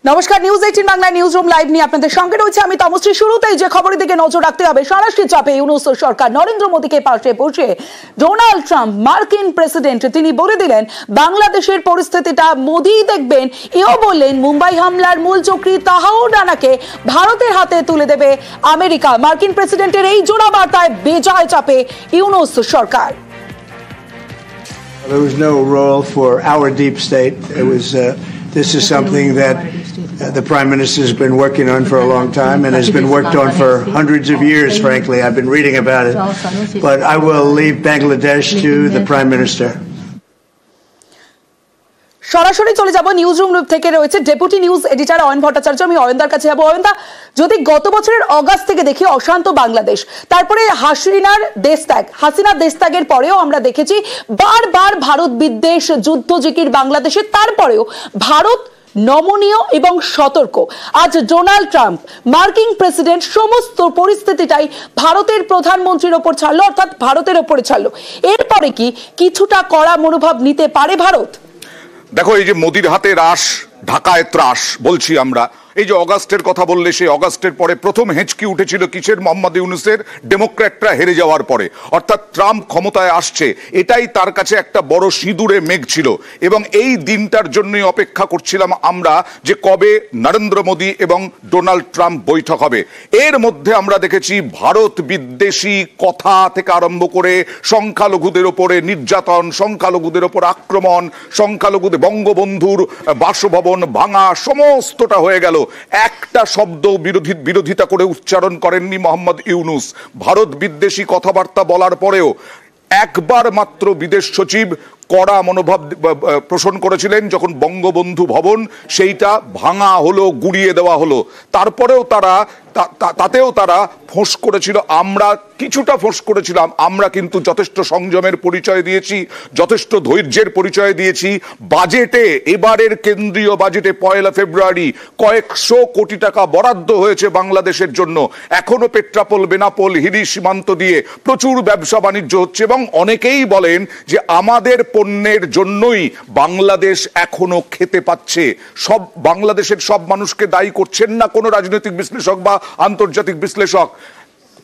নমস্কার, news 18 Bangla news room live নিয়ে আপনাদের সঙ্গে রয়েছে আমি তমশ্রী। শুরুতেই যে খবরের দিকে নজর রাখতে হবে, স্বরাষ্ট্র চাপে ইউনূস সরকার নরেন্দ্র মোদীকে পাশে বসে ডোনাল্ড ট্রাম্প মার্কিন প্রেসিডেন্ট তিনি বলে দিলেন বাংলাদেশের পরিস্থিতিটা মোদী দেখবেন। এও বললেন মুম্বাই হামলার মূল চক্রী তাহাউর রানাকে ভারতের হাতে তুলে দেবে আমেরিকা। মার্কিন প্রেসিডেন্টের এই জোড়া বার্তায় বেজায় চাপে ইউনূস সরকার। There was no role for our deep state. It was this is something that the Prime Minister has been working on for a long time and has been worked on for hundreds of years, frankly. I've been reading about it. But I will leave Bangladesh to the Prime Minister. সরাসরি চলে যাব news room থেকে, রয়েছে deputy news editor Ayan Bhattacharya. আমি অয়নদার কাছে যাবো। অয়নদা, যদি গত বছরের অগাস্ট থেকে দেখি অশান্ত বাংলাদেশ, তারপরে হাসিনার দেশ ত্যাগের পরেও আমরা দেখেছি বারবার ভারত বিদ্বেষ যুদ্ধ জিকির বাংলাদেশে, তারপরেও ভারত নমনীয় এবং সতর্ক। আজ ডোনাল্ড ট্রাম্প মার্কিন প্রেসিডেন্ট সমস্ত পরিস্থিতিটাই ভারতের প্রধানমন্ত্রীর ওপর ছাড়লো, অর্থাৎ ভারতের ওপরে ছাড়লো। এরপরে কি কিছুটা কড়া মনোভাব নিতে পারে ভারত? দেখো, এই যে মোদির হাতে রাশ, ঢাকায় ত্রাস বলছি আমরা। এই যে অগাস্টের কথা বললে, সেই অগাস্টের পরে প্রথম হেঁচকি উঠেছিল কিসের? মোহাম্মদ ইউনূসের, ডেমোক্র্যাটরা হেরে যাওয়ার পরে। অর্থাৎ ট্রাম্প ক্ষমতায় আসছে, এটাই তার কাছে একটা বড় সিঁদুরে মেঘ ছিল। এবং এই দিনটার জন্যই অপেক্ষা করছিলাম আমরা যে কবে নরেন্দ্র মোদী এবং ডোনাল্ড ট্রাম্প বৈঠক হবে। এর মধ্যে আমরা দেখেছি ভারত বিদ্বেষী কথা থেকে আরম্ভ করে সংখ্যালঘুদের ওপরে নির্যাতন, সংখ্যালঘুদের ওপর আক্রমণ, সংখ্যালঘুদের বঙ্গবন্ধুর বাসভবন ভাঙা, সমস্তটা হয়ে গেল। একটা শব্দ বিরোধিতা করে উচ্চারণ করেননি মোহাম্মদ ইউনূস। ভারত বিদ্বেষী কথাবার্তা বলার পরেও একবার মাত্র বিদেশ সচিব কড়া মনোভাব পোষণ করেছিলেন যখন বঙ্গবন্ধু ভবন সেইটা ভাঙা হলো, গুড়িয়ে দেওয়া হলো। তারপরেও তাতেও তারা ফোঁস করেছিল, আমরা কিছুটা ফোঁস করেছিলাম। আমরা কিন্তু যথেষ্ট সংযমের পরিচয় দিয়েছি, যথেষ্ট ধৈর্যের পরিচয় দিয়েছি। বাজেটে, এবারের কেন্দ্রীয় বাজেটে 1 ফেব্রুয়ারি কয়েকশো কোটি টাকা বরাদ্দ হয়েছে বাংলাদেশের জন্য। এখনো পেট্রাপোল, বেনাপোল, হিলি সীমান্ত দিয়ে প্রচুর ব্যবসা বাণিজ্য হচ্ছে এবং অনেকেই বলেন যে আমাদের পণ্যের জন্যই বাংলাদেশ এখনো খেতে পাচ্ছে। সব বাংলাদেশের সব মানুষকে দায়ী করছেন না কোনো রাজনৈতিক বিশ্লেষক বা আন্তর্জাতিক বিশ্লেষক।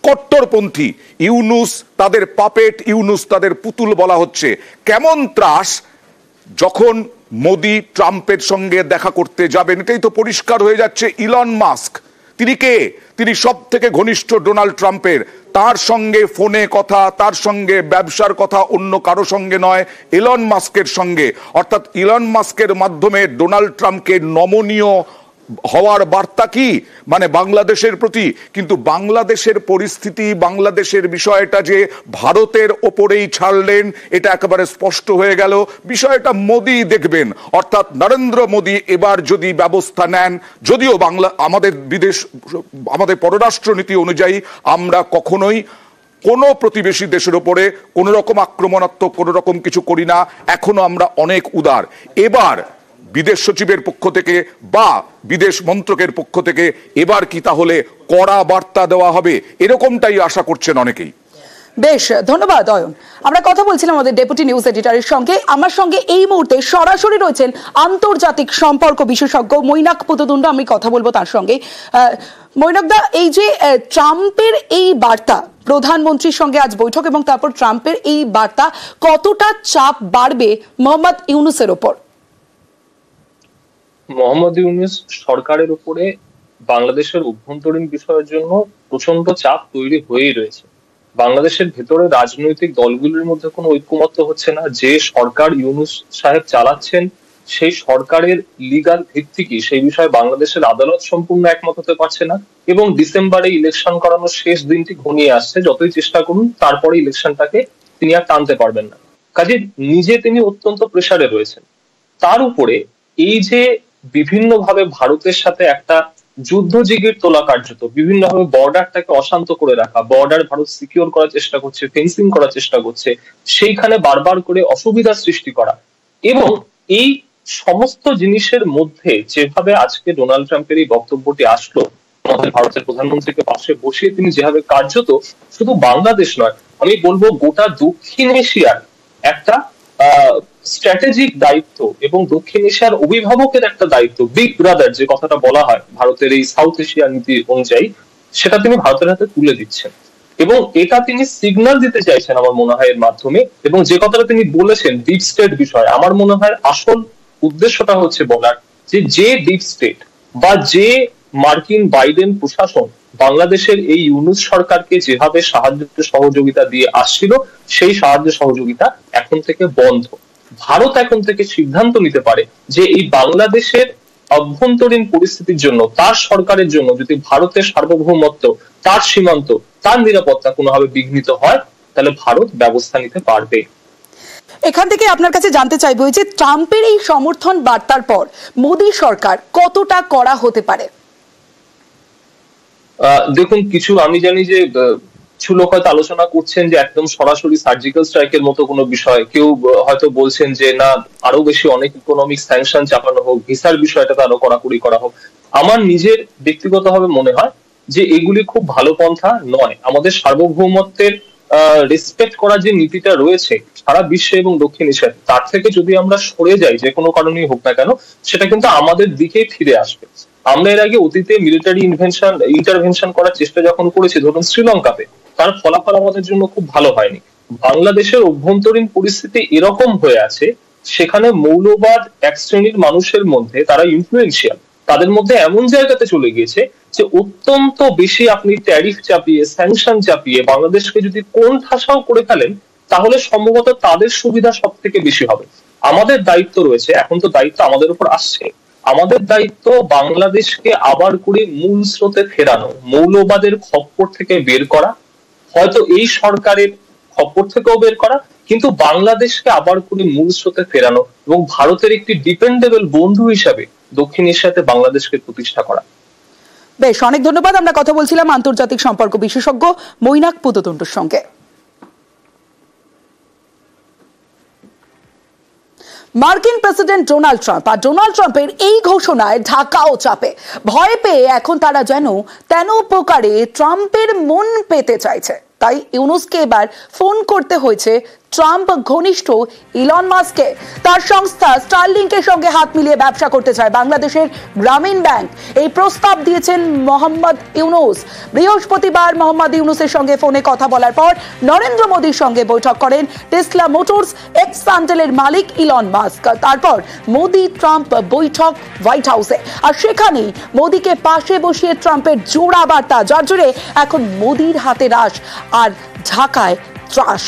কট্টরপন্থী ইউনূস তাদের পাপেট, ইউনূস তাদের পুতুল বলা হচ্ছে। কেমন ত্রাস যখন মোদি ট্রাম্পের সঙ্গে দেখা করতে যাবেন, এটাই তো পরিষ্কার হয়ে যাচ্ছে। ইলন মাস্ক তিনি কে? তিনি সব থেকে ঘনিষ্ঠ ডোনাল্ড ট্রাম্পের। তার সঙ্গে ফোনে কথা, তার সঙ্গে ব্যবসার কথা অন্য কারো সঙ্গে নয়, ইলন মাস্কের সঙ্গে। অর্থাৎ ইলন মাস্কের মাধ্যমে ডোনাল্ড ট্রাম্পকে নমনীয় হওয়ার বার্তা কি? মানে বাংলাদেশের প্রতি। কিন্তু বাংলাদেশের পরিস্থিতি, বাংলাদেশের বিষয়টা যে ভারতের ওপরেই ছাড়লেন এটা একেবারে স্পষ্ট হয়ে গেল। বিষয়টা মোদি দেখবেন, অর্থাৎ নরেন্দ্র মোদি এবার যদি ব্যবস্থা নেন, যদিও আমাদের পররাষ্ট্রনীতি অনুযায়ী আমরা কখনোই কোনো প্রতিবেশী দেশের ওপরে কোনো রকম আক্রমণাত্মক কোনো রকম কিছু করি না, এখনো আমরা অনেক উদার। এবার বিদেশ সচিবের পক্ষ থেকে বা বিদেশ মন্ত্রকের পক্ষ থেকে এবার কি তাহলে কড়া বার্তা দেওয়া হবে? এরকমটাই আশা করছেন অনেকেই। বেশ, ধন্যবাদ অয়ন। আমরা কথা বলছিলাম আমাদের ডেপুটি নিউজ এডিটরের সঙ্গে। আমার সঙ্গে এই মুহূর্তে সরাসরি রয়েছেন আন্তর্জাতিক সম্পর্ক বিশেষজ্ঞ মৈনাক পুততুণ্ড। আমি কথা বলবো তার সঙ্গে। মৈনাকদা, এই যে ট্রাম্পের এই বার্তা, প্রধানমন্ত্রীর সঙ্গে আজ বৈঠক এবং তারপর ট্রাম্পের এই বার্তা, কতটা চাপ বাড়বে মোহাম্মদ ইউনূসের ওপর? মোহাম্মদ ইউনূস সরকারের উপরে বাংলাদেশের অভ্যন্তরীণ বিষয়ের জন্য প্রচন্ড চাপ তৈরি হয়েই রয়েছে। বাংলাদেশের ভেতরে রাজনৈতিক দলগুলির মধ্যে কোনো ঐক্যমত্য হচ্ছে না। যে সরকার ইউনূস সাহেব চালাচ্ছেন সেই সরকারের লিগাল ভিত্তি কি সেই বিষয়ে বাংলাদেশের আদালত সম্পূর্ণ একমত হতে পারছে না। এবং ডিসেম্বরে ইলেকশন করানোর শেষ দিনটি ঘনিয়ে আসছে, যতই চেষ্টা করুন তারপরে ইলেকশনটাকে তিনি আর টানতে পারবেন না। কাজে নিজে তিনি অত্যন্ত প্রেসারে রয়েছেন। তার উপরে এই যে বিভিন্নভাবে ভারতের সাথে একটা যুদ্ধ জিগির তোলা, কার্যত বিভিন্নভাবে বর্ডারটাকে অশান্ত করে রাখা, বর্ডার ভারত সিকিউর করার চেষ্টা করছে, ফেন্সিং করার চেষ্টা করছে, সেইখানে বারবার করে অসুবিধা সৃষ্টি করা। এবং এই সমস্ত জিনিসের মধ্যে যেভাবে আজকে ডোনাল্ড ট্রাম্পের এই বক্তব্যটি আসলো, আমাদের ভারতের প্রধানমন্ত্রীকে পাশে বসিয়ে তিনি যেভাবে কার্যত শুধু বাংলাদেশ নয়, আমি বলবো গোটা দক্ষিণ এশিয়ার একটা স্ট্র্যাটেজিক দায়িত্ব এবং দক্ষিণ এশিয়ার অভিভাবকের একটা দায়িত্ব, বিগ ব্রাদার যে কথাটা বলা হয় ভারতের এই সাউথ এশিয়া নীতি অনুযায়ী, সেটা তিনি ভারতের হাতে তুলে দিচ্ছেন এবং এটা তিনি সিগন্যাল দিতে চাইছেন আমার মনে হয় এর মাধ্যমে। এবং যে কথাটা তিনি বলেছেন ডিপ স্টেট বিষয়, আমার মনে হয় আসল উদ্দেশ্যটা হচ্ছে বলার যে ডিপ স্টেট বা যে মার্কিন বাইডেন প্রশাসন বাংলাদেশের এই ইউনূস সরকারকে যেভাবে সাহায্য সহযোগিতা দিয়ে আসছিল, সেই সাহায্য সহযোগিতা এখন থেকে বন্ধ। ভারত এখন থেকে সিদ্ধান্ত নিতে পারে যে এই বাংলাদেশের অভ্যন্তরীণ পরিস্থিতির জন্য, তার সরকারের জন্য যদি ভারতের সার্বভৌমত্ব, তার সীমান্ত, তার নিরাপত্তা কোনোভাবে বিঘ্নিত হয়, তাহলে ভারত ব্যবস্থা নিতে পারবে। এখান থেকে আপনার কাছে জানতে চাইবো যে ট্রাম্পের এই সমর্থন বার্তার পর মোদী সরকার কতটা কড়া হতে পারে? দেখুন, কিছু আমি জানি যে কিছু লোক হয়তো আলোচনা করছেন যে একদম সরাসরি সার্জিক্যাল স্ট্রাইকের মতো কোনো বিষয়, কেউ হয়তো বলছেন যে না আরো বেশি অনেক ইকোনমিক স্যাংশন চাপানো হোক, ভিসার বিষয়টাতে আরো কড়াকড়ি করা হোক। আমার নিজের ব্যক্তিগতভাবে মনে হয় যে এগুলি খুব ভালো পন্থা নয়। আমাদের সার্বভৌমত্বের রেসপেক্ট করা যে নীতিটা রয়েছে সারা বিশ্বে এবং দক্ষিণ এশিয়ায়, তার থেকে যদি আমরা সরে যাই যে কোনো কারণেই হোক না কেন, সেটা কিন্তু আমাদের দিকেই ফিরে আসবে। আমরা এর আগে অতীতে মিলিটারি ইন্টারভেনশন করার চেষ্টা যখন করেছি, ধরুন শ্রীলঙ্কাতে, তার ফলাফল আমাদের জন্য খুব ভালো হয়নি। বাংলাদেশের অভ্যন্তরীণ পরিস্থিতি এরকম হয়ে আছে, সেখানে মৌলবাদ এক শ্রেণীর মানুষের মধ্যে, তারা ইনফ্লুয়েন্সিয়াল, তাদের মধ্যে এমন জায়গাতে চলে গিয়েছে যে অত্যন্ত বেশি আপনি ট্যারিফ চাপিয়ে, স্যাংশন চাপিয়ে বাংলাদেশকে যদি কোন ঠাসাও করে ফেলেন, তাহলে সম্ভবত তাদের সুবিধা সব থেকে বেশি হবে। আমাদের দায়িত্ব রয়েছে, এখন তো দায়িত্ব আমাদের উপর আসছে, আমাদের দায়িত্ব বাংলাদেশকে আবার করে মূল স্রোতে ফেরানো, মৌলবাদের খপ্পর থেকে বের করা, হয়তো এই সরকারের খপ্পর থেকেও বের করা, কিন্তু বাংলাদেশকে আবার করে মূল স্রোতে ফেরানো এবং ভারতের একটি ডিপেন্ডেবল বন্ধু হিসাবে দক্ষিণ এশিয়াতে বাংলাদেশকে প্রতিষ্ঠা করা। বেশ, অনেক ধন্যবাদ। আমরা কথা বলছিলাম আন্তর্জাতিক সম্পর্ক বিশেষজ্ঞ মৈনাক পুততুণ্ডুর সঙ্গে। মার্কিন প্রেসিডেন্ট ডোনাল্ড ট্রাম্প আর ডোনাল্ড ট্রাম্পের এই ঘোষণায় ঢাকাও চাপে। ভয় পেয়ে এখন তারা যেন তেন প্রকারে ট্রাম্পের মন পেতে চাইছে। তাই ইউনুসকে এবার ফোন করতে হয়েছে ট্রাম্প ঘনিষ্ঠ ইলন মাস্ককে। তার সংস্থা স্টারলিংকের সঙ্গে হাত মিলিয়ে ব্যবসা করতে চায় বাংলাদেশের গ্রামীণ ব্যাংক। এই প্রস্তাব দিয়েছেন মোহাম্মদ ইউনুস। বৃহস্পতিবার মোহাম্মদ ইউনুসের সঙ্গে ফোনে কথা বলার পর নরেন্দ্র মোদীর সঙ্গে বৈঠক করেন টেসলা মোটরস এক্স সান্টেলের মালিক ইলন মাস্ক। তারপর মোদী ট্রাম্প বৈঠক হোয়াইট হাউসে, আর সেখানেই মোদীকে পাশে বসিয়ে ট্রাম্পের জোড়া বার্তা, যার জোরে এখন মোদীর হাতে রাশ আর ঢাকায় ত্রাস।